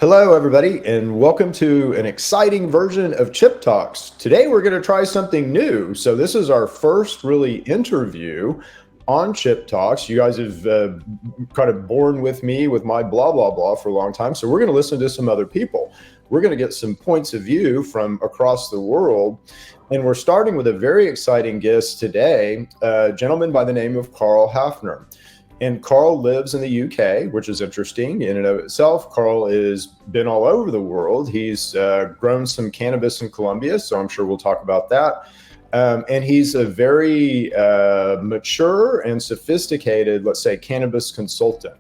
Hello, everybody, and welcome to an exciting version of Chip Talks. Today, we're going to try something new. So this is our first really interview on Chip Talks. You guys have kind of borne with me with my blah, blah, blah for a long time. So we're going to listen to some other people. We're going to get some points of view from across the world. And we're starting with a very exciting guest today, a gentleman by the name of Carl Hafner. And Carl lives in the UK, which is interesting in and of itself. Carl has been all over the world. He's grown some cannabis in Colombia, so I'm sure we'll talk about that. And he's a very mature and sophisticated, let's say, cannabis consultant.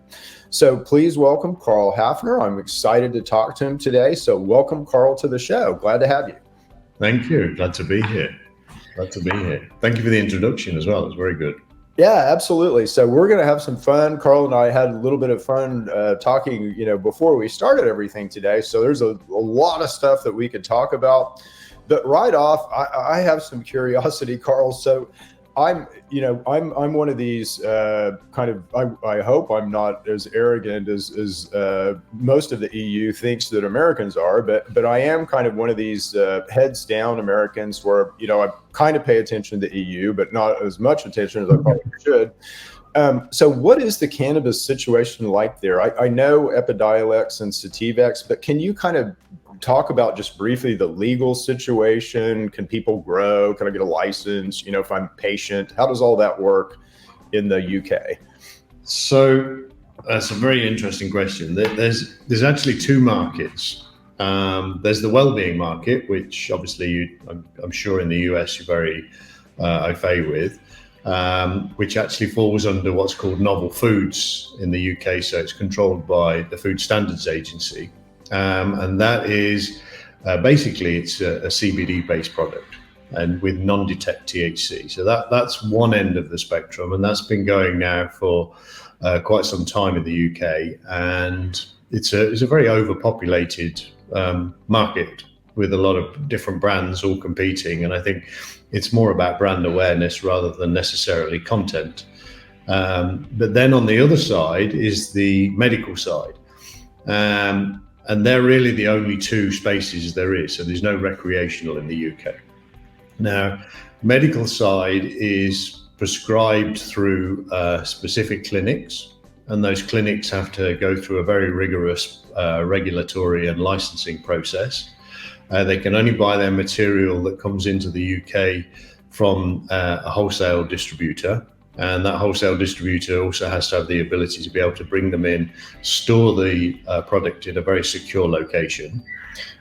So please welcome Carl Hafner. I'm excited to talk to him today. So welcome, Carl, to the show. Glad to have you. Thank you. Glad to be here. Glad to be here. Thank you for the introduction as well. It's very good. Yeah, absolutely. So we're going to have some fun. Carl and I had a little bit of fun talking, before we started everything today. So there's a lot of stuff that we could talk about. But right off, I have some curiosity, Carl. So I'm one of these I hope I'm not as arrogant as most of the EU thinks that Americans are, but I am kind of one of these heads down Americans where, I kind of pay attention to the EU, but not as much attention as I probably should. So what is the cannabis situation like there? I know Epidiolex and Sativex, but can you kind of talk about just briefly the legal situation? Can people grow? Can I get a license? If I'm patient, how does all that work in the UK? So that's a very interesting question. There's actually two markets. There's the well-being market, which obviously I'm sure in the US you're very au fait with, which actually falls under what's called novel foods in the UK. So it's controlled by the Food Standards Agency. And that is basically it's a CBD based product and with non-detect THC. So that's one end of the spectrum, and that's been going now for quite some time in the UK. And it's a very overpopulated market with a lot of different brands all competing. And I think it's more about brand awareness rather than necessarily content. But then on the other side is the medical side. And they're really the only two spaces there is. So there's no recreational in the UK. Now, medical side is prescribed through specific clinics, and those clinics have to go through a very rigorous regulatory and licensing process. They can only buy their material that comes into the UK from a wholesale distributor. And that wholesale distributor also has to have the ability to be able to bring them in, store the product in a very secure location.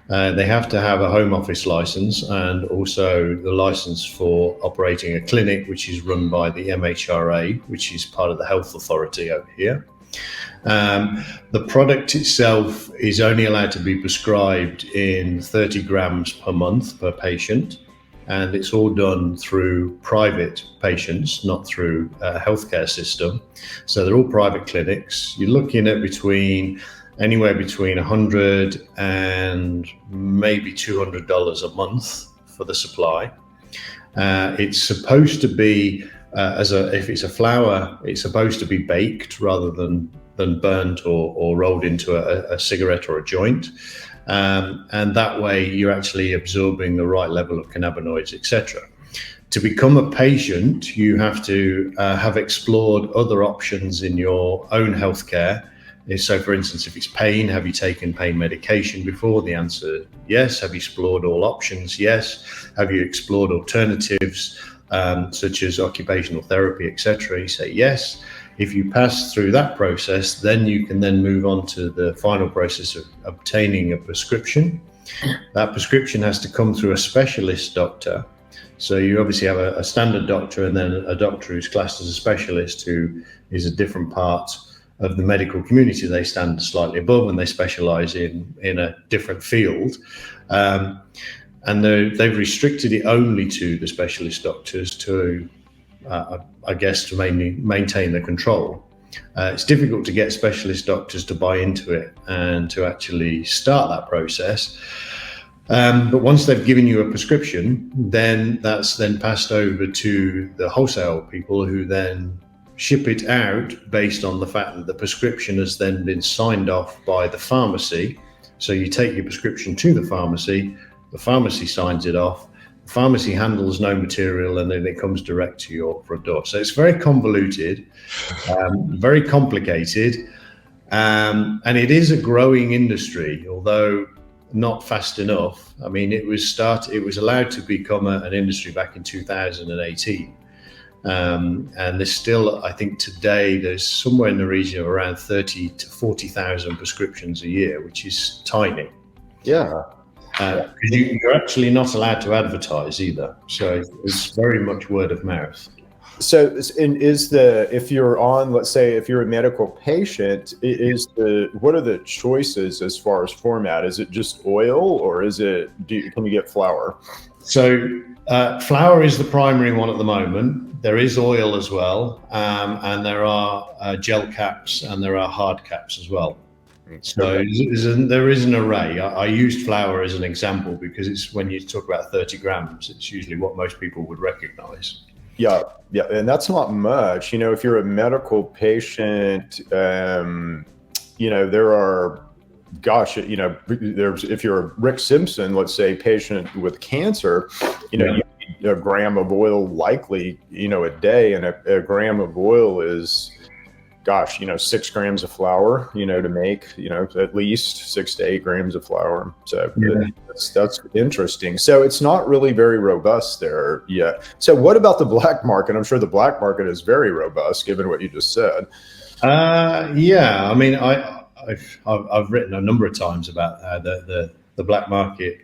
They have to have a home office license and also the license for operating a clinic, which is run by the MHRA, which is part of the health authority over here. The product itself is only allowed to be prescribed in 30 grams per month per patient. And it's all done through private patients, not through a healthcare system. So they're all private clinics. You're looking at anywhere between $100 and maybe $200 a month for the supply. It's supposed to be, if it's a flower, it's supposed to be baked rather than burnt or rolled into a cigarette or a joint. And that way you're actually absorbing the right level of cannabinoids, etc. To become a patient, you have to have explored other options in your own healthcare. So for instance, if it's pain, have you taken pain medication before? The answer, yes. Have you explored all options? Yes. Have you explored alternatives, such as occupational therapy, etc.? You say yes. If you pass through that process, then you can then move on to the final process of obtaining a prescription. That prescription has to come through a specialist doctor. So you obviously have a standard doctor and then a doctor who's classed as a specialist, who is a different part of the medical community. They stand slightly above and they specialize in a different field. And they've restricted it only to the specialist doctors to maintain the control. It's difficult to get specialist doctors to buy into it and to actually start that process. But once they've given you a prescription, then that's then passed over to the wholesale people, who then ship it out based on the fact that the prescription has then been signed off by the pharmacy So you take your prescription to the pharmacy signs it off, the pharmacy handles no material, and then it comes direct to your front door. So it's very convoluted, very complicated, and it is a growing industry, although not fast enough. I mean, it was allowed to become an industry back in 2018. And there's still, I think today, there's somewhere in the region of around 30 to 40,000 prescriptions a year, which is tiny. Yeah. You're actually not allowed to advertise either. So it's very much word of mouth. So, if you're on, let's say, if you're a medical patient, what are the choices as far as format? Is it just oil, or can you get flour? So flour is the primary one at the moment. There is oil as well, and there are gel caps, and there are hard caps as well. So there is an array. I used flour as an example because it's, when you talk about 30 grams, it's usually what most people would recognize. Yeah, and that's not much. If you're a medical patient, there are, if you're a Rick Simpson, let's say, patient with cancer, you need a gram of oil likely, a day, and a gram of oil is, 6 grams of flour, to make, at least 6 to 8 grams of flour. So that's interesting. So it's not really very robust there yet. So what about the black market? I'm sure the black market is very robust, given what you just said. Yeah, I mean, I've written a number of times about how the black market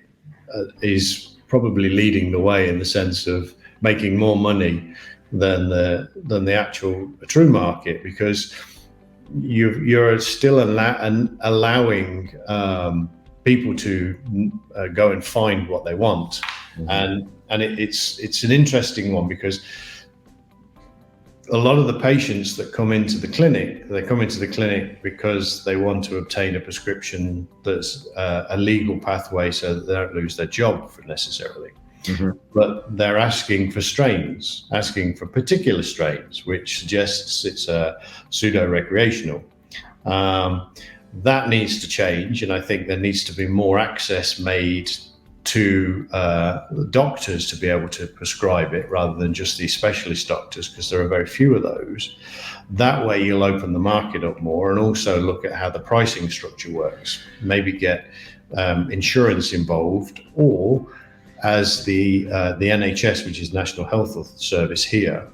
is probably leading the way in the sense of making more money than the actual true market, because you're still allowing people to go and find what they want. Mm-hmm. and it's an interesting one, because a lot of the patients that come into the clinic, they come into the clinic because they want to obtain a prescription that's a legal pathway, so that they don't lose their job necessarily. Mm-hmm. But they're asking for particular strains, which suggests it's a pseudo-recreational. That needs to change, and I think there needs to be more access made to doctors to be able to prescribe it, rather than just these specialist doctors, because there are very few of those. That way you'll open the market up more, and also look at how the pricing structure works. Maybe get insurance involved, or as the NHS, which is National Health Service here,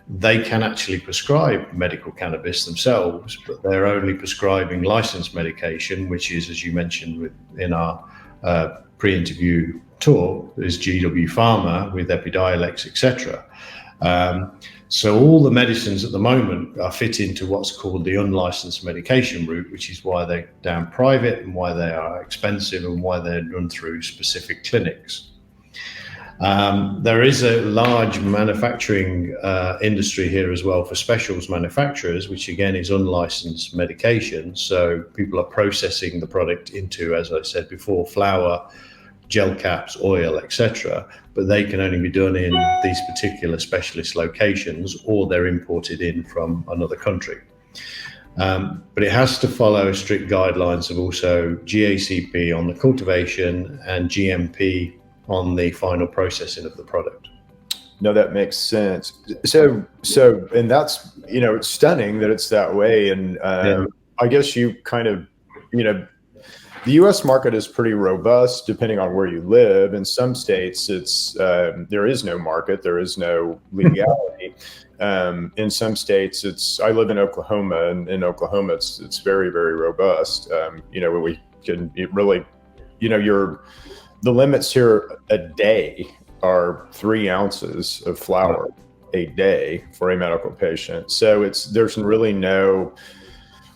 they can actually prescribe medical cannabis themselves, but they're only prescribing licensed medication, which is, as you mentioned in our pre-interview talk, is GW Pharma with Epidiolex, etc. So all the medicines at the moment are fit into what's called the unlicensed medication route, which is why they're down private, and why they are expensive, and why they're run through specific clinics. There is a large manufacturing industry here as well for specials manufacturers, which again is unlicensed medication. So people are processing the product into, as I said before, flour, gel caps, oil, etc. But they can only be done in these particular specialist locations, or they're imported in from another country. But it has to follow strict guidelines of also GACP on the cultivation and GMP on the final processing of the product. No, that makes sense. So, and that's, it's stunning that it's that way. And I guess you kind of, the U.S. market is pretty robust depending on where you live. In some states, there is no market, there is no legality. In some states, I live in Oklahoma, and in Oklahoma, it's very, very robust. Where we can really, the limits here a day are 3 ounces of flour a day for a medical patient. So there's really no.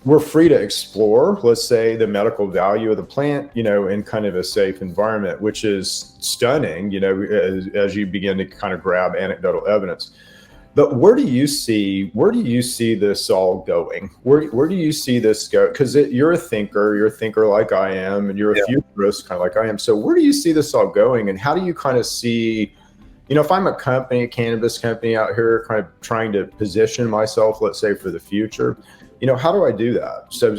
We're free to explore, let's say, the medical value of the plant, in kind of a safe environment, which is stunning, as you begin to kind of grab anecdotal evidence. But where do you see this all going? Where do you see this go? Because you're a thinker like I am, and you're a futurist kind of like I am. So where do you see this all going, and how do you kind of see, if I'm a company, a cannabis company out here kind of trying to position myself, let's say, for the future, how do I do that? So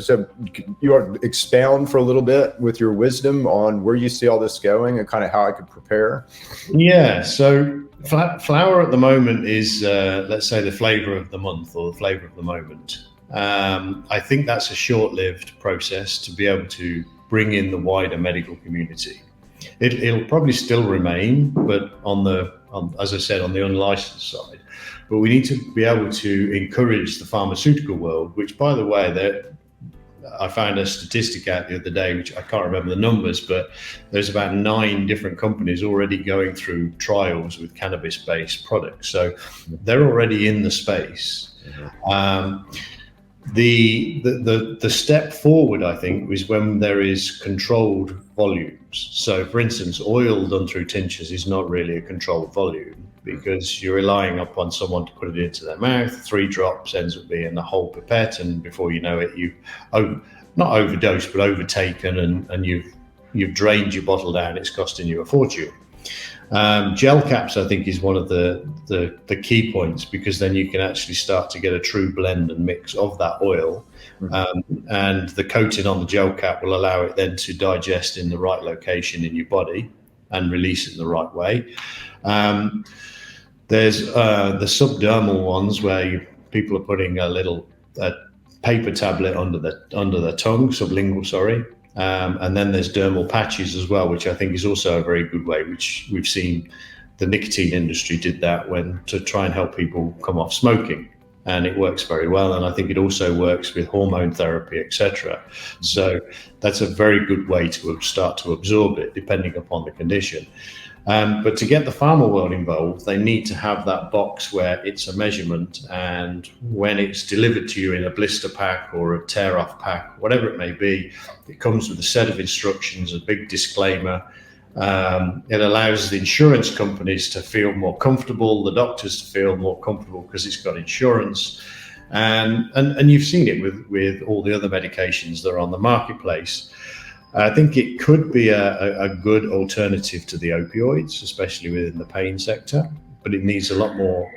you want to expound for a little bit with your wisdom on where you see all this going and kind of how I could prepare? Yeah, so flower at the moment is, let's say, the flavor of the month or the flavor of the moment. I think that's a short-lived process to be able to bring in the wider medical community. It'll probably still remain, but as I said, on the unlicensed side. But we need to be able to encourage the pharmaceutical world, which, by the way, I found a statistic out the other day, which I can't remember the numbers, but there's about 9 different companies already going through trials with cannabis-based products. So they're already in the space. The step forward, I think, is when there is controlled volumes. So, for instance, oil done through tinctures is not really a controlled volume, because you're relying upon someone to put it into their mouth. 3 drops ends up being a whole pipette, and before you know it, you've not overdosed, but overtaken, and you've drained your bottle down. It's costing you a fortune. Gel caps, I think, is one of the key points, because then you can actually start to get a true blend and mix of that oil. And the coating on the gel cap will allow it then to digest in the right location in your body and release it in the right way. There's the subdermal ones where people are putting a little paper tablet under the tongue, sublingual, sorry. And then there's dermal patches as well, which I think is also a very good way, which we've seen the nicotine industry did that to try and help people come off smoking. And it works very well. And I think it also works with hormone therapy, etc. So that's a very good way to start to absorb it, depending upon the condition. But to get the pharma world involved, they need to have that box where it's a measurement, and when it's delivered to you in a blister pack or a tear-off pack, whatever it may be, it comes with a set of instructions, a big disclaimer. It allows the insurance companies to feel more comfortable, the doctors to feel more comfortable because it's got insurance. And you've seen it with all the other medications that are on the marketplace. I think it could be a good alternative to the opioids, especially within the pain sector, but it needs a lot more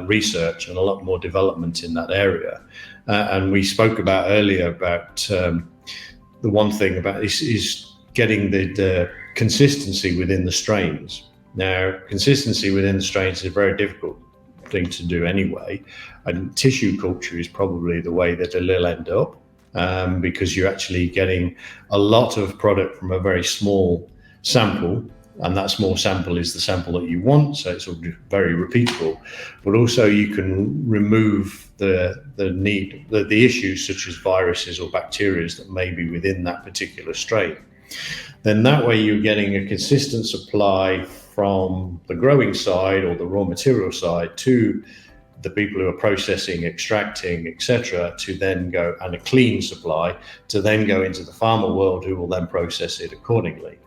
research and a lot more development in that area. And we spoke about earlier about the one thing about this is getting the consistency within the strains. Now, consistency within the strains is a very difficult thing to do anyway. And tissue culture is probably the way that it'll end up. Because you're actually getting a lot of product from a very small sample, and that small sample is the sample that you want, so it's very repeatable. But also you can remove the issues such as viruses or bacteria that may be within that particular strain. Then that way you're getting a consistent supply from the growing side or the raw material side to the people who are processing, extracting, etc., to then go, and a clean supply to then go into the pharma world, who will then process it accordingly.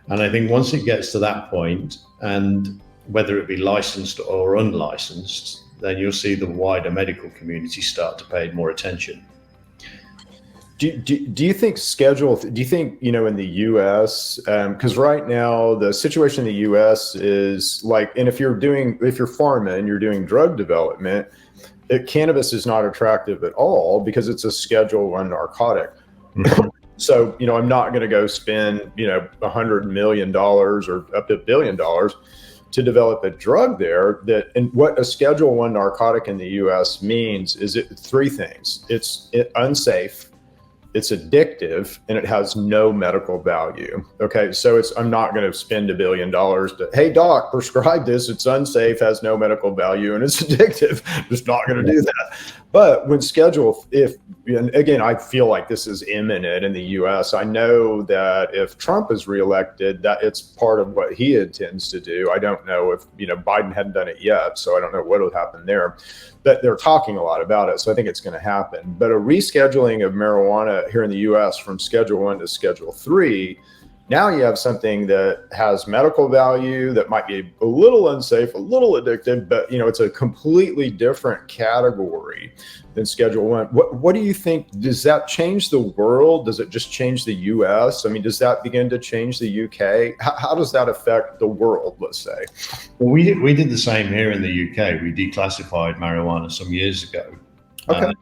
And I think once it gets to that point, and whether it be licensed or unlicensed, then you'll see the wider medical community start to pay more attention. Do you think in the US, because right now the situation in the US is like, and if you're pharma and you're doing drug development, cannabis is not attractive at all because it's a Schedule I narcotic. Mm-hmm. So, I'm not going to go spend, $100 million or up to $1 billion to develop a drug there. And what a Schedule I narcotic in the US means is 3 things. It's unsafe, it's addictive, and it has no medical value. Okay, so I'm not going to spend $1 billion to, hey doc, prescribe this. It's unsafe, has no medical value, and it's addictive. Just not going to do that. But when and again, I feel like this is imminent in the U.S. I know that if Trump is reelected, that it's part of what he intends to do. I don't know if Biden hadn't done it yet, so I don't know what will happen there. But they're talking a lot about it, so I think it's going to happen. But a rescheduling of marijuana here in the U.S. from Schedule I to Schedule III Now you have something that has medical value that might be a little unsafe, a little addictive, but it's a completely different category than Schedule 1. What do you think? Does that change the world? Does it just change the US? I mean, does that begin to change the UK? How does that affect the world, let's say? Well, we did the same here in the UK. We declassified marijuana some years ago. Okay.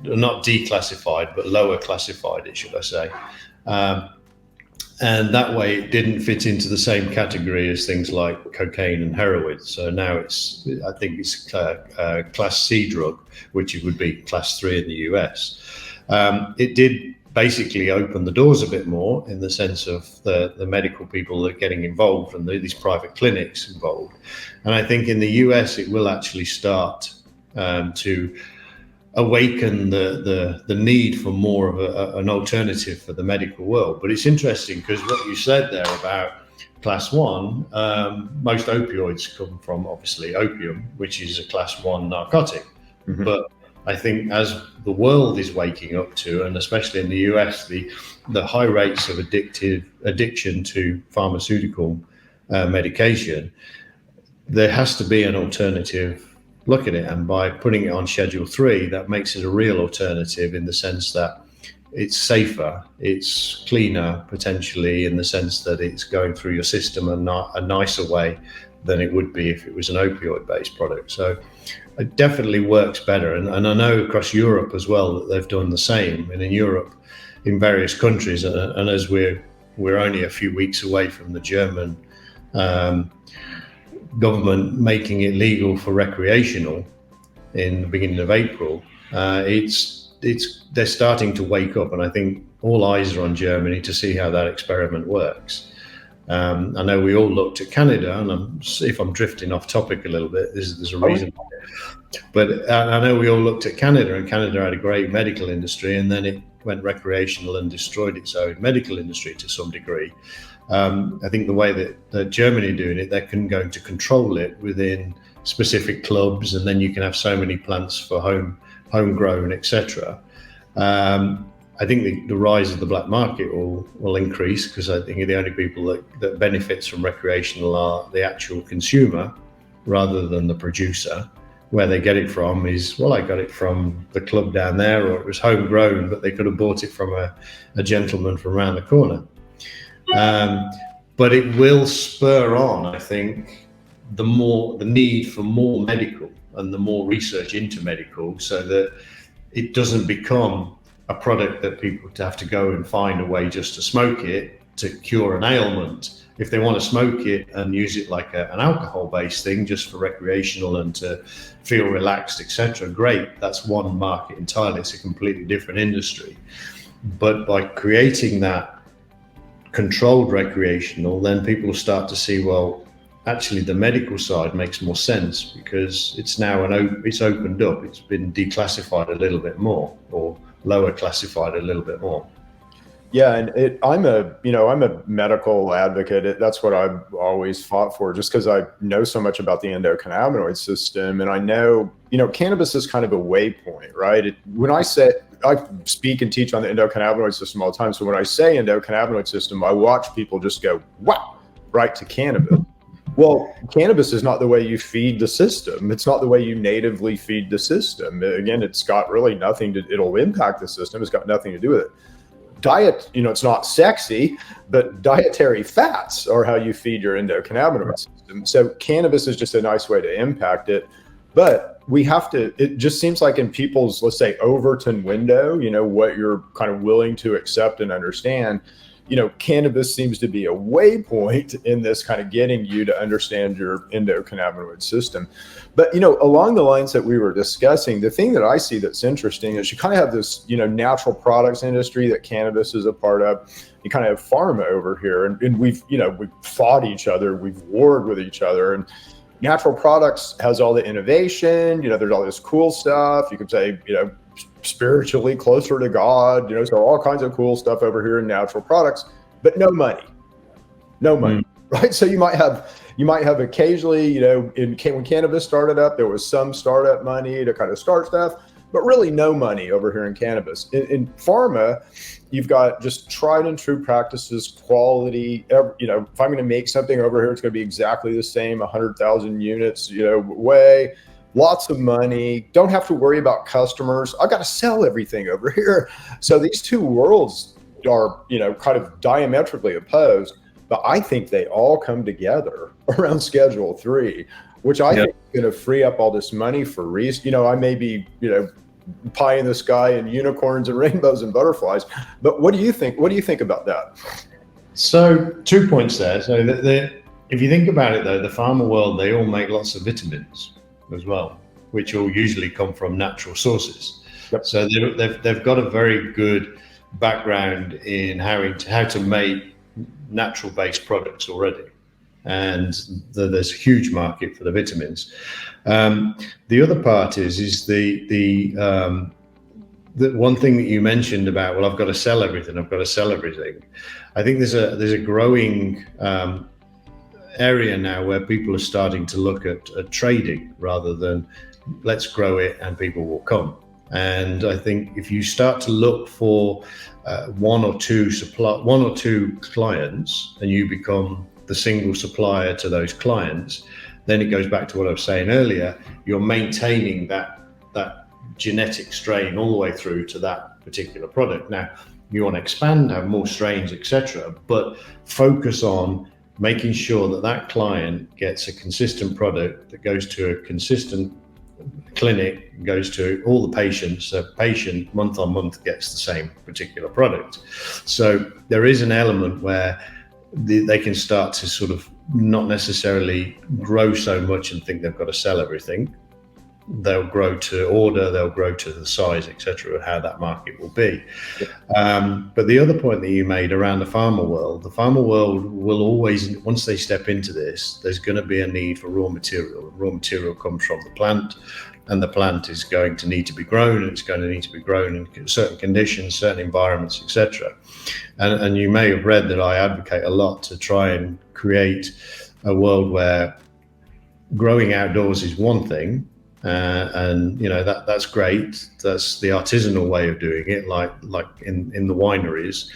Not declassified, but lower classified it, should I say. And that way it didn't fit into the same category as things like cocaine and heroin. So now I think it's class C drug, which it would be class 3 in the US. It did basically open the doors a bit more in the sense of the medical people that are getting involved and these private clinics involved. And I think in the US, it will actually start to awaken the need for more of an alternative for the medical world. But it's interesting because what you said there about class 1, most opioids come from obviously opium, which is a class 1 narcotic. Mm-hmm. But I think as the world is waking up to, and especially in the US, the high rates of addiction to pharmaceutical medication, there has to be an alternative look at it. And by putting it on Schedule 3, that makes it a real alternative in the sense that it's safer, it's cleaner potentially in the sense that it's going through your system a nicer way than it would be if it was an opioid-based product. So it definitely works better. And I know across Europe as well that they've done the same. And in Europe, in various countries, and as we're only a few weeks away from the German government making it legal for recreational in the beginning of April, they're starting to wake up, and I think all eyes are on Germany to see how that experiment works. I know we all looked at Canada, and if I'm drifting off topic a little bit, there's a reason. But I know we all looked at Canada, and Canada had a great medical industry, and then it went recreational and destroyed its own medical industry to some degree. I think the way that Germany are doing it, they're going to control it within specific clubs, and then you can have so many plants for homegrown, etc. I think the rise of the black market will increase, because I think the only people that benefits from recreational are the actual consumer rather than the producer. Where they get it from is, well, I got it from the club down there, or it was homegrown, but they could have bought it from a gentleman from around the corner. But it will spur on, I think, the need for more medical and the more research into medical, so that it doesn't become a product that people have to go and find a way just to smoke it to cure an ailment. If they want to smoke it and use it like an alcohol-based thing just for recreational and to feel relaxed, etc., great. That's one market entirely. It's a completely different industry. But by creating that controlled recreational, then people start to see, well, actually the medical side makes more sense, because it's now it's opened up. It's been declassified a little bit more, or lower classified a little bit more. Yeah, and I'm a medical advocate. That's what I've always fought for, just because I know so much about the endocannabinoid system, and I know, cannabis is kind of a waypoint, right? When I speak and teach on the endocannabinoid system all the time. So when I say endocannabinoid system, I watch people just go, wow, right to cannabis. Well, cannabis is not the way you feed the system. It's not the way you natively feed the system. Again, it's got really nothing it'll impact the system. It's got nothing to do with it. Diet, it's not sexy, but dietary fats are how you feed your endocannabinoid system. So cannabis is just a nice way to impact it. But it just seems like in people's, let's say, Overton window, what you're kind of willing to accept and understand, cannabis seems to be a waypoint in this kind of getting you to understand your endocannabinoid system. But, along the lines that we were discussing, the thing that I see that's interesting is you kind of have this, natural products industry that cannabis is a part of. You kind of have pharma over here, and we've fought each other, we've warred with each other, and natural products has all the innovation, there's all this cool stuff. You could say, spiritually closer to God, so all kinds of cool stuff over here in natural products, but no money, right? So you might have occasionally, when cannabis started up, there was some startup money to kind of start stuff, but really no money over here in cannabis. In pharma, you've got just tried and true practices, quality. If I'm going to make something over here, it's going to be exactly the same, 100,000 units, way. Lots of money, don't have to worry about customers. I've got to sell everything over here. So these two worlds are, kind of diametrically opposed, but I think they all come together around Schedule 3, which I think is going to free up all this money for I may be, pie in the sky and unicorns and rainbows and butterflies, but what do you think? What do you think about that? So 2 points there. So if you think about it though, the pharma world, they all make lots of vitamins as well, which all usually come from natural sources. Yep. So they've got a very good background in how to make natural based products already, and there's a huge market for the vitamins. The other part is the one thing that you mentioned about, well, I've got to sell everything. I think there's a growing area now where people are starting to look at trading rather than let's grow it and people will come. And I think if you start to look for one or two clients and you become the single supplier to those clients, then it goes back to what I was saying earlier. You're maintaining that genetic strain all the way through to that particular product. Now you want to expand, have more strains, etc., but focus on making sure that client gets a consistent product that goes to a consistent clinic, goes to all the patients. So patient month on month gets the same particular product. So there is an element where they can start to sort of not necessarily grow so much and think they've got to sell everything. They'll grow to order, they'll grow to the size, etc., of how that market will be. But the other point that you made around the pharma world will always, once they step into this, there's going to be a need for raw material. Raw material comes from the plant, and the plant is going to need to be grown, and it's going to need to be grown in certain conditions, certain environments, etc. And you may have read that I advocate a lot to try and create a world where growing outdoors is one thing, and that's great. That's the artisanal way of doing it, like in the wineries.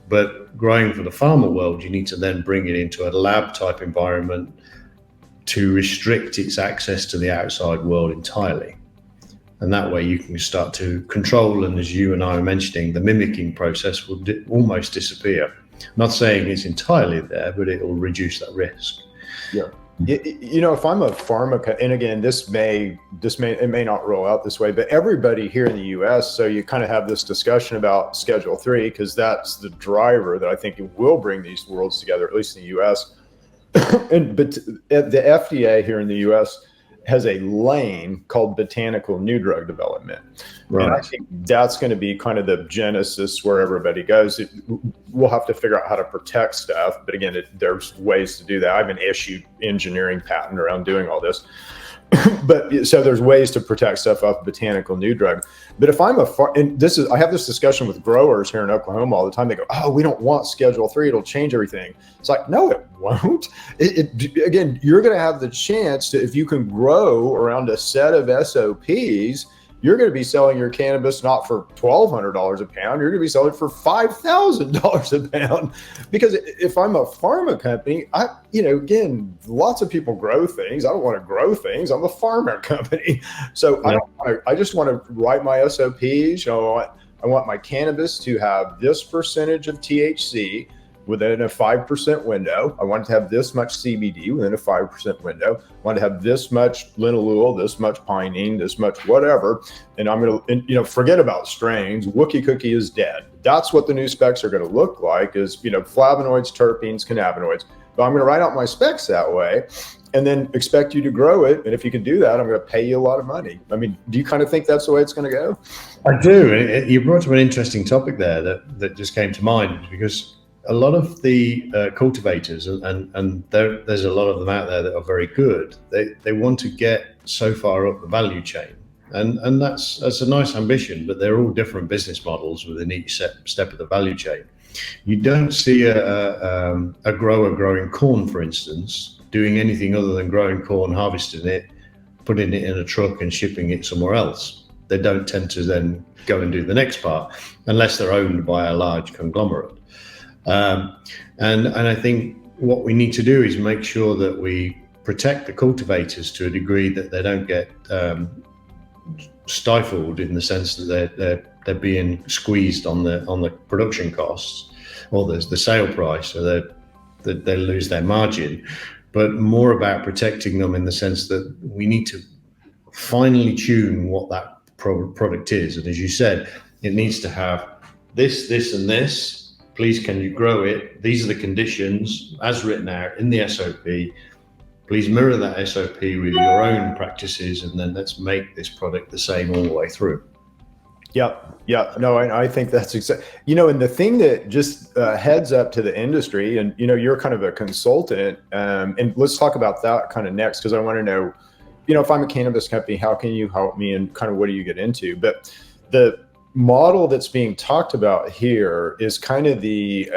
But growing for the pharma world, you need to then bring it into a lab type environment to restrict its access to the outside world entirely. And that way you can start to control, and as you and I were mentioning, the mimicking process will almost disappear. I'm not saying it's entirely there, but it will reduce that risk. Yeah. If I'm a pharma, and again, it may not roll out this way, but everybody here in the U.S., so you kind of have this discussion about Schedule 3, because that's the driver that I think it will bring these worlds together, at least in the U.S. But the FDA here in the U.S. has a lane called botanical new drug development. Right. And I think that's going to be kind of the genesis where everybody goes. We'll have to figure out how to protect stuff. But again, there's ways to do that. I have an issued engineering patent around doing all this. But so there's ways to protect stuff off botanical new drug. But if I'm I have this discussion with growers here in Oklahoma all the time. They go, "Oh, we don't want Schedule 3. It'll change everything." It's like, no, it won't. Again, you're going to have the chance to, if you can grow around a set of SOPs, you're going to be selling your cannabis not for $1,200 a pound. You're going to be selling it for $5,000 a pound. Because if I'm a pharma company, again, lots of people grow things. I don't want to grow things. I'm a pharma company. So I just want to write my SOPs. I want my cannabis to have this percentage of THC within a 5% window. I want to have this much CBD within a 5% window. I want to have this much linalool, this much pinene, this much whatever. And I'm going to, forget about strains. Wookie Cookie is dead. That's what the new specs are going to look like, is, flavonoids, terpenes, cannabinoids. But I'm going to write out my specs that way and then expect you to grow it. And if you can do that, I'm going to pay you a lot of money. I mean, do you kind of think that's the way it's going to go? I do. You brought up an interesting topic there that just came to mind, because a lot of the cultivators, and there's a lot of them out there that are very good, they want to get so far up the value chain. And that's a nice ambition, but they're all different business models within each step of the value chain. You don't see a grower growing corn, for instance, doing anything other than growing corn, harvesting it, putting it in a truck and shipping it somewhere else. they don't tend to then go and do the next part unless they're owned by a large conglomerate. And I think what we need to do is make sure that we protect the cultivators to a degree that they don't get stifled in the sense that they're being squeezed on the production costs or the sale price, so that they lose their margin, but more about protecting them in the sense that we need to finely tune what that product is. And as you said, it needs to have this, and this. Please, can you grow it? These are the conditions as written out in the SOP. Please mirror that SOP with your own practices, and then let's make this product the same all the way through. Yeah. No, I think that's exactly, and the thing that just heads up to the industry, and, you're kind of a consultant, and let's talk about that kind of next, because I want to know, if I'm a cannabis company, how can you help me, and kind of what do you get into? But the model that's being talked about here is kind of I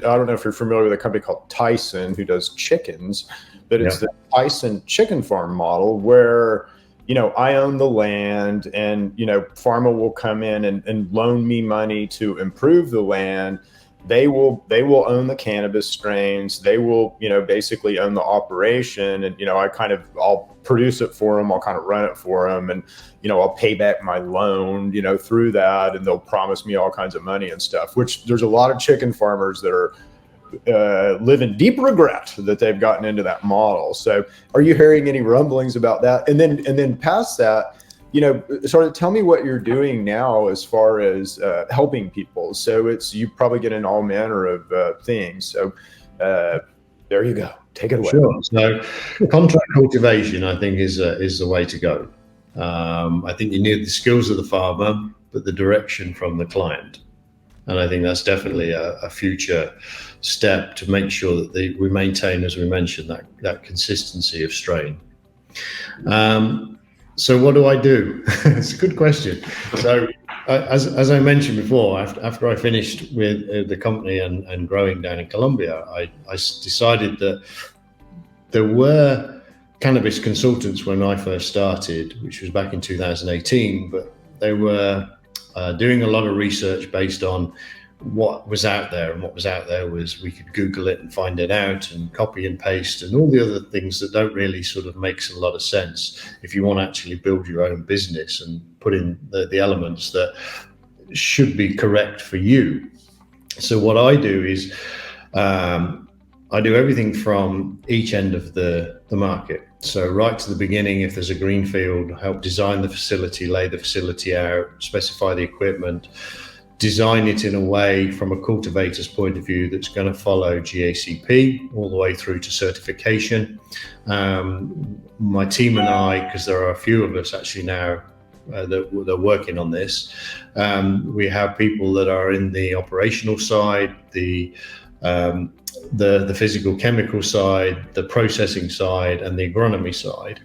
don't know if you're familiar with a company called Tyson who does chickens, but it's the Tyson chicken farm model where, I own the land, and, pharma will come in and loan me money to improve the land. They will own the cannabis strains. They will, basically own the operation. And, I'll produce it for them. I'll kind of run it for them. And, I'll pay back my loan, through that. And they'll promise me all kinds of money and stuff, which there's a lot of chicken farmers that are live in deep regret that they've gotten into that model. So are you hearing any rumblings about that? And then past that, sort of tell me what you're doing now as far as helping people. So you probably get in all manner of things. So there you go. Take it away. Sure. So contract cultivation, I think, is the way to go. I think you need the skills of the farmer, but the direction from the client. And I think that's definitely a future step to make sure that we maintain, as we mentioned, that consistency of strain. So what do I do? It's a good question. So as I mentioned before, after I finished with the company and growing down in Colombia, I decided that there were cannabis consultants when I first started, which was back in 2018, but they were doing a lot of research based on what was out there, and what was out there was we could Google it and find it out, and copy and paste, and all the other things that don't really sort of makes a lot of sense if you want to actually build your own business and put in the elements that should be correct for you. So what I do is I do everything from each end of the market. So right to the beginning, if there's a greenfield, help design the facility, lay the facility out, specify the equipment, design it in a way from a cultivator's point of view that's going to follow GACP all the way through to certification. My team and I, because there are a few of us actually now that are working on this, we have people that are in the operational side, the physical chemical side, the processing side, and the agronomy side,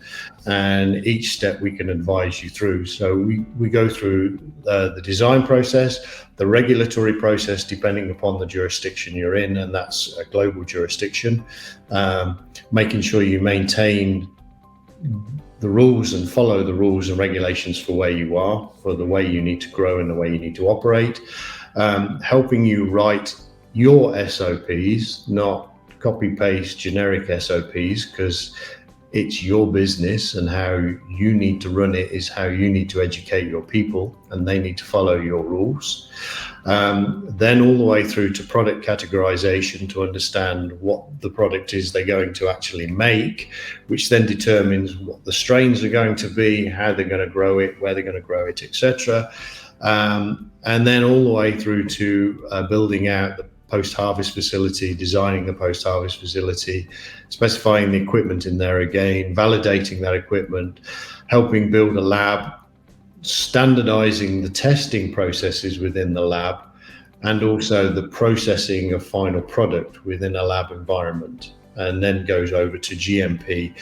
and each step we can advise you through. So we go through the design process, the regulatory process depending upon the jurisdiction you're in, and that's a global jurisdiction, making sure you maintain the rules and follow the rules and regulations for where you are, for the way you need to grow and the way you need to operate, helping you write your SOPs, not copy paste generic SOPs, because it's your business, and how you need to run it is how you need to educate your people, and they need to follow your rules. Then all the way through to product categorization to understand what the product is they're going to actually make, which then determines what the strains are going to be, how they're going to grow it, where they're going to grow it, etc. And then all the way through to building out the post-harvest facility, designing the post-harvest facility, specifying the equipment in there again, validating that equipment, helping build a lab, standardizing the testing processes within the lab, and also the processing of final product within a lab environment, and then goes over to GMP.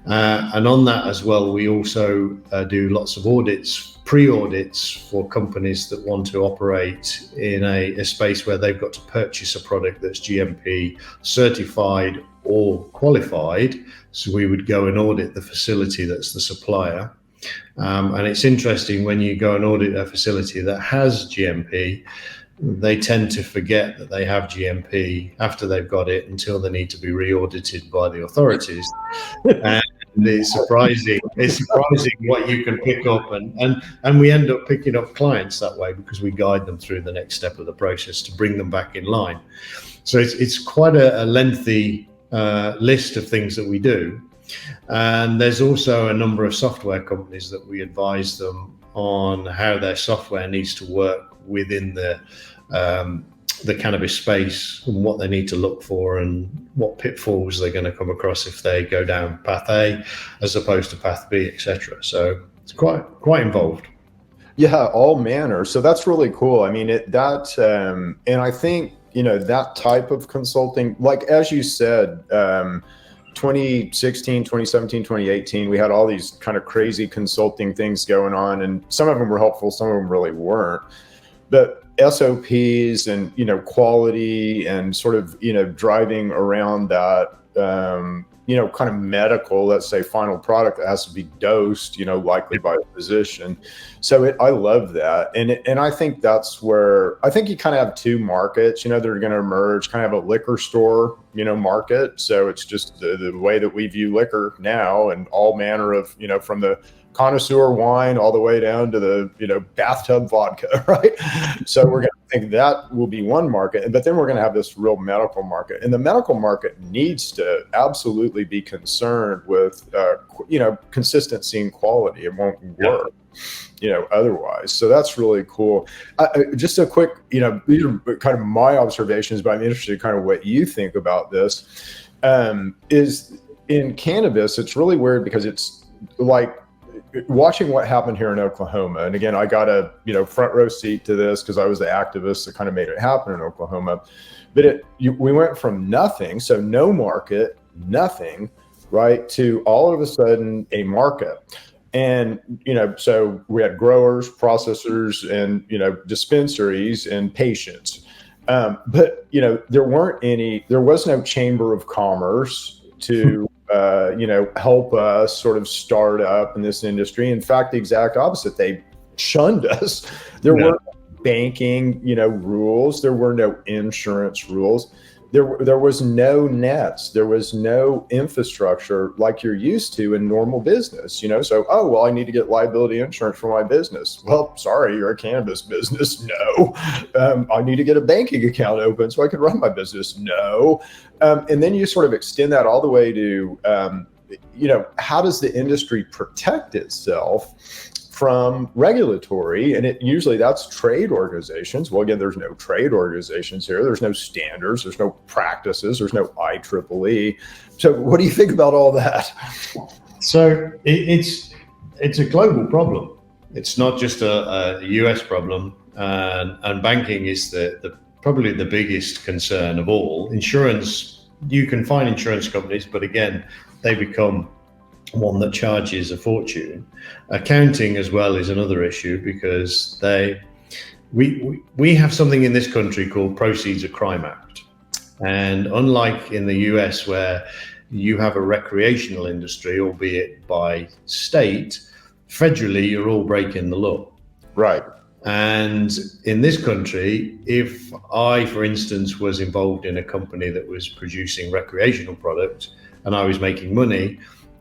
And on that as well, we also do lots of audits, pre-audits for companies that want to operate in a space where they've got to purchase a product that's GMP certified or qualified. So we would go and audit the facility that's the supplier. And it's interesting when you go and audit a facility that has GMP, they tend to forget that they have GMP after they've got it until they need to be re-audited by the authorities. And it's surprising what you can pick up, and we end up picking up clients that way because we guide them through the next step of the process to bring them back in line. So it's quite a lengthy list of things that we do. And there's also a number of software companies that we advise them on how their software needs to work within the cannabis space and what they need to look for and what pitfalls they're going to come across if they go down path A as opposed to path B, etc. So it's quite involved. Yeah, all manner. So that's really cool. I mean, and I think, that type of consulting, like, as you said, 2016, 2017, 2018, we had all these kind of crazy consulting things going on, and some of them were helpful, some of them really weren't. But SOPs and, quality and sort of, driving around that, kind of medical, let's say, final product that has to be dosed, likely by a physician. So I love that. And I think that's where, I think you kind of have two markets, that are going to emerge, kind of a liquor store, market. So it's just the way that we view liquor now, and all manner of, from the connoisseur wine all the way down to the bathtub vodka, right? So we're going to think that will be one market, but then we're going to have this real medical market, and the medical market needs to absolutely be concerned with consistency and quality. It won't work otherwise. So that's really cool. Just a quick, these are kind of my observations, but I'm interested in kind of what you think about this. Is in cannabis, it's really weird because it's like watching what happened here in Oklahoma. And again, I got a front row seat to this because I was the activist that kind of made it happen in Oklahoma. But we went from nothing, so no market, nothing, right, to all of a sudden a market. And so we had growers, processors, and dispensaries and patients. But there was no chamber of commerce to help us sort of start up in this industry. In fact, the exact opposite. They shunned us. There weren't banking, rules. There were no insurance rules. There was no nets. There was no infrastructure like you're used to in normal business, So, I need to get liability insurance for my business. Well, sorry, you're a cannabis business. No. I need to get a banking account open so I can run my business. No. And then you sort of extend that all the way to, how does the industry protect itself from regulatory? And usually that's trade organizations. Well, again, there's no trade organizations here. There's no standards. There's no practices. There's no IEEE. So what do you think about all that? So it's a global problem. It's not just a US problem. And banking is probably the biggest concern of all. Insurance, you can find insurance companies, but again, they become one that charges a fortune. Accounting as well is another issue because we have something in this country called Proceeds of Crime Act. And unlike in the US where you have a recreational industry, albeit by state, federally, you're all breaking the law. Right. And in this country, if I, for instance, was involved in a company that was producing recreational product and I was making money,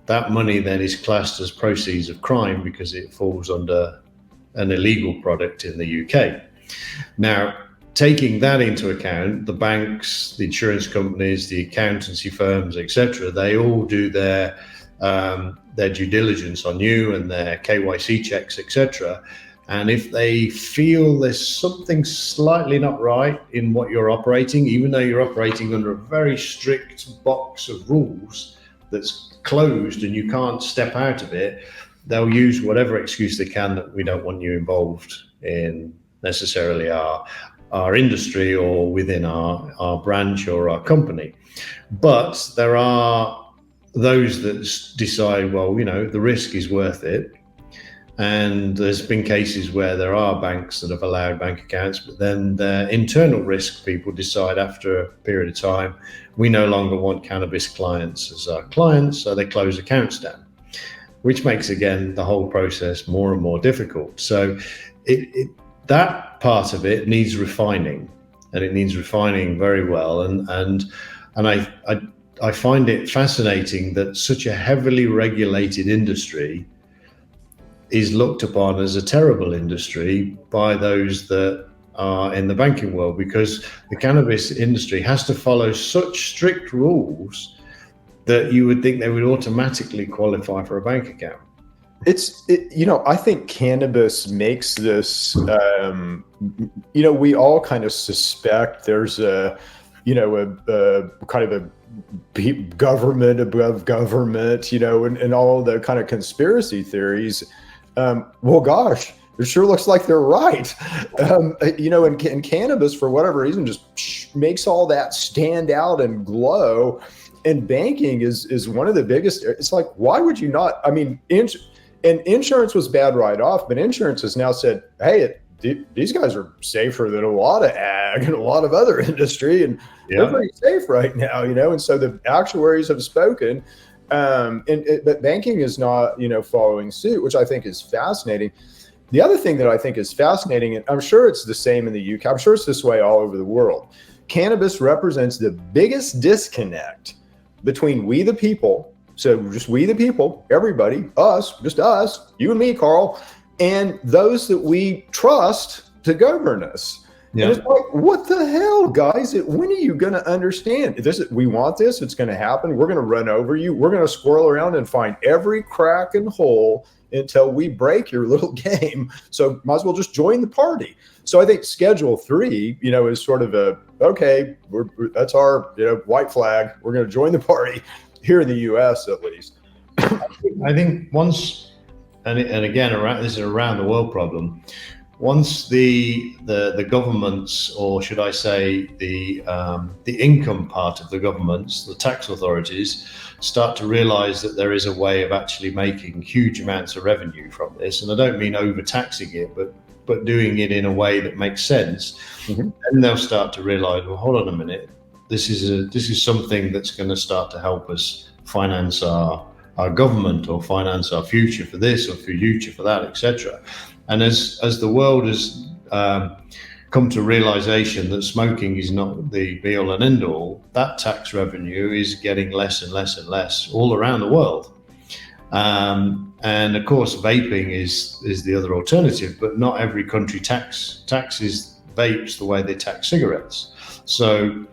that money then is classed as proceeds of crime because it falls under an illegal product in the UK. Now, taking that into account, the banks, the insurance companies, the accountancy firms, etc., they all do their due diligence on you and their KYC checks, etc. And if they feel there's something slightly not right in what you're operating, even though you're operating under a very strict box of rules that's closed and you can't step out of it, they'll use whatever excuse they can that we don't want you involved in necessarily our industry or within our branch or our company. But there are those that decide, well, the risk is worth it. And there's been cases where there are banks that have allowed bank accounts, but then the internal risk people decide after a period of time, we no longer want cannabis clients as our clients, so they close accounts down. which makes, again, the whole process more and more difficult. So that part of it needs refining, and it needs refining very well. And I find it fascinating that such a heavily regulated industry is looked upon as a terrible industry by those that are in the banking world, because the cannabis industry has to follow such strict rules that you would think they would automatically qualify for a bank account. I think cannabis makes this, we all kind of suspect there's a kind of a government above government, and all the kind of conspiracy theories. Well, gosh, it sure looks like they're right. And cannabis, for whatever reason, just makes all that stand out and glow. And banking is one of the biggest. It's like, why would you not? I mean, and insurance was bad right off, but insurance has now said, hey, these guys are safer than a lot of ag and a lot of other industry, and they're pretty safe right now, And so the actuaries have spoken, but banking is not, following suit, which I think is fascinating. The other thing that I think is fascinating, and I'm sure it's the same in the UK, I'm sure it's this way all over the world. Cannabis represents the biggest disconnect between we the people, so just we the people, everybody, us, just us, you and me, Carl, and those that we trust to govern us. Yeah. And it's like, what the hell, guys? When are you going to understand? We want this. It's going to happen. We're going to run over you. We're going to squirrel around and find every crack and hole until we break your little game. So might as well just join the party. So I think Schedule 3, is sort of that's our, white flag. We're going to join the party here in the U.S. at least. I think once, and again, this is a around the world problem. Once the governments, or should I say the income part of the governments, the tax authorities, start to realize that there is a way of actually making huge amounts of revenue from this, and I don't mean overtaxing it, but doing it in a way that makes sense, and they'll start to realize, well, hold on a minute, this is something that's going to start to help us finance our government, or finance our future for this or future for that, etc. And as the world has come to realization that smoking is not the be all and end all, that tax revenue is getting less and less and less all around the world. And of course, vaping is the other alternative, but not every country taxes vapes the way they tax cigarettes. So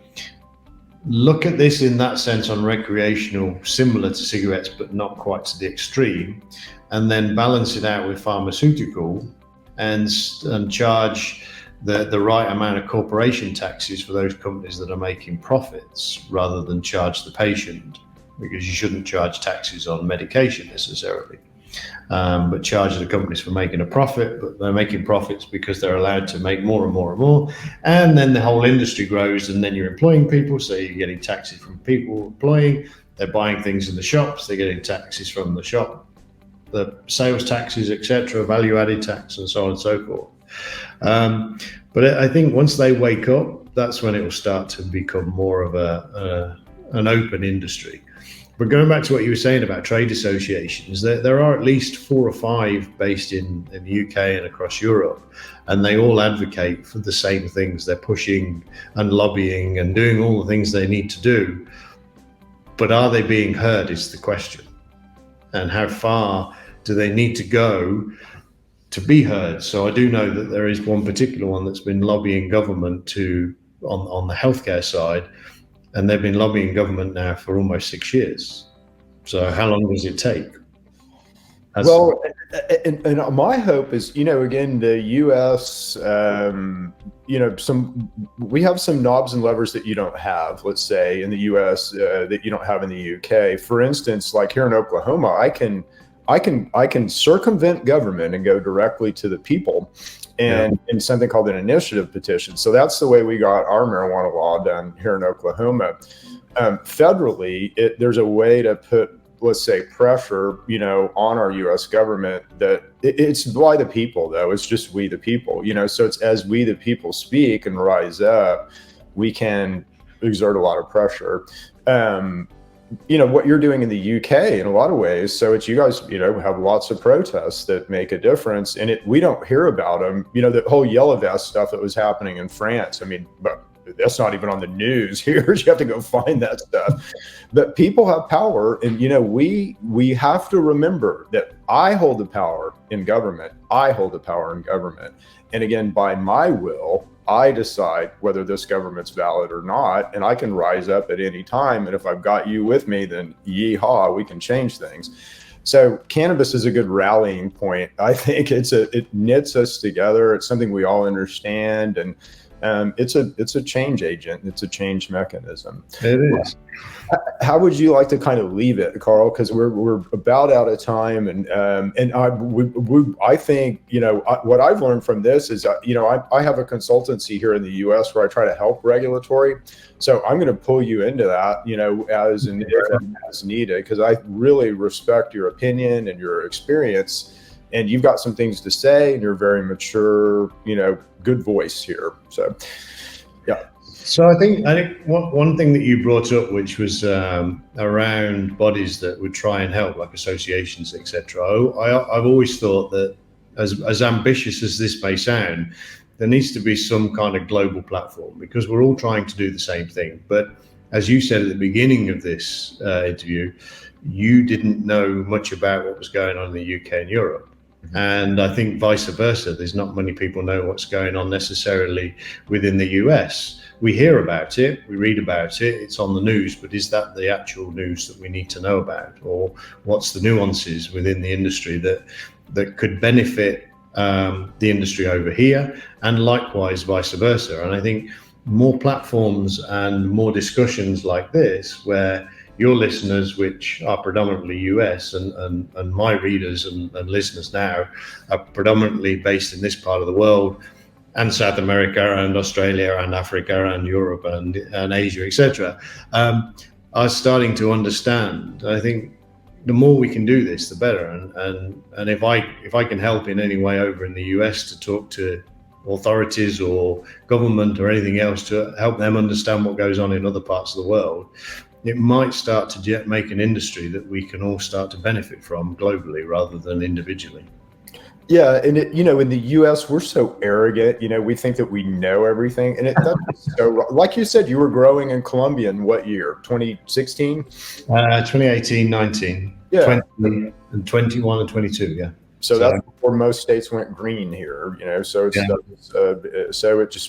look at this in that sense on recreational, similar to cigarettes, but not quite to the extreme, and then balance it out with pharmaceutical and charge the right amount of corporation taxes for those companies that are making profits, rather than charge the patient, because you shouldn't charge taxes on medication necessarily, but charge the companies for making a profit. But they're making profits because they're allowed to make more and more and more, and then the whole industry grows, and then you're employing people, so you're getting taxes from people employing, they're buying things in the shops, they're getting taxes from the shop, the sales taxes, etc., value-added tax, and so on and so forth. But I think once they wake up, that's when it will start to become more of an open industry. But going back to what you were saying about trade associations, there are at least 4 or 5 based in the UK and across Europe, and they all advocate for the same things. They're pushing and lobbying and doing all the things they need to do. But are they being heard is the question. And how far do they need to go to be heard? So I do know that there is one particular one that's been lobbying government on the healthcare side, and they've been lobbying government now for almost 6 years. So how long does it take? Well, and my hope is, again, the U.S., we have some knobs and levers that you don't have, let's say, in the U.S. That you don't have in the U.K. For instance, like here in Oklahoma, I can circumvent government and go directly to the people, and in something called an initiative petition. So that's the way we got our marijuana law done here in Oklahoma. Federally, there's a way to put, let's say, pressure, on our U.S. government that it's by the people, though. It's just we the people, so it's as we the people speak and rise up, we can exert a lot of pressure. what you're doing in the UK in a lot of ways. So it's, you guys, have lots of protests that make a difference, and we don't hear about them. The whole yellow vest stuff that was happening in France. I mean, but that's not even on the news here. You have to go find that stuff. But people have power, and we have to remember that I hold the power in government. I hold the power in government, and again, by my will, I decide whether this government's valid or not, and I can rise up at any time. And if I've got you with me, then yeehaw, we can change things. So cannabis is a good rallying point. I think it knits us together. It's something we all understand, and it's a change agent. It's a change mechanism. It is. How would you like to kind of leave it, Carl? Because we're about out of time, and I think what I've learned from this is I have a consultancy here in the U.S. where I try to help regulatory. So I'm going to pull you into that, as needed, because I really respect your opinion and your experience. And you've got some things to say, and you're very mature, good voice here. So, yeah. So I think one thing that you brought up, which was around bodies that would try and help, like associations, etc. I've always thought that, as ambitious as this may sound, there needs to be some kind of global platform, because we're all trying to do the same thing. But as you said at the beginning of this interview, you didn't know much about what was going on in the UK and Europe. And I think vice versa. There's not many people know what's going on necessarily within the US. We hear about it, we read about it, it's on the news, but is that the actual news that we need to know about? Or what's the nuances within the industry that could benefit the industry over here, and likewise vice versa? And I think more platforms and more discussions like this, where your listeners, which are predominantly US, and my readers and listeners now are predominantly based in this part of the world, and South America and Australia and Africa and Europe and Asia, etc., are starting to understand. I think the more we can do this, the better. And if I can help in any way over in the US to talk to authorities or government or anything else to help them understand what goes on in other parts of the world, it might start to make an industry that we can all start to benefit from globally rather than individually. Yeah, and in the U.S. we're so arrogant. We think that we know everything, and that's so. Like you said, you were growing in Colombia in what year? 2016, 2018, 19, yeah, 20, and 21 and 22. Yeah. So that's before most states went green here. So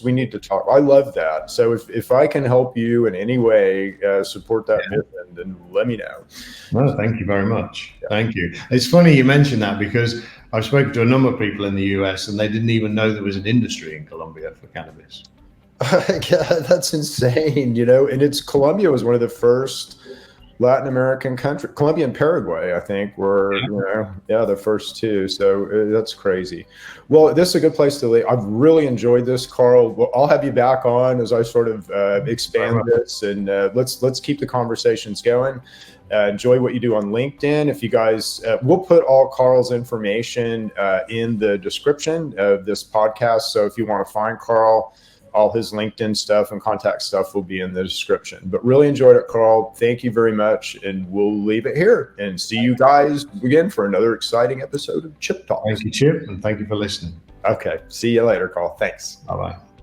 we need to talk. I love that. So if I can help you in any way, support that mission, then let me know. No, thank you very much. Yeah. Thank you. It's funny you mentioned that, because I've spoken to a number of people in the US, and they didn't even know there was an industry in Colombia for cannabis. Yeah, that's insane. And Colombia was one of the first Latin American country. Colombia and Paraguay, I think, were the first two. So that's crazy. Well, this is a good place to leave. I've really enjoyed this, Carl. Well, I'll have you back on as I sort of expand this, and let's keep the conversations going. Enjoy what you do on LinkedIn. If you guys, we'll put all Carl's information in the description of this podcast. So if you want to find Carl, all his LinkedIn stuff and contact stuff will be in the description. But really enjoyed it, Carl. Thank you very much. And we'll leave it here and see you guys again for another exciting episode of Chip Talk. Thank you, Chip, and thank you for listening. Okay. See you later, Carl. Thanks. Bye-bye.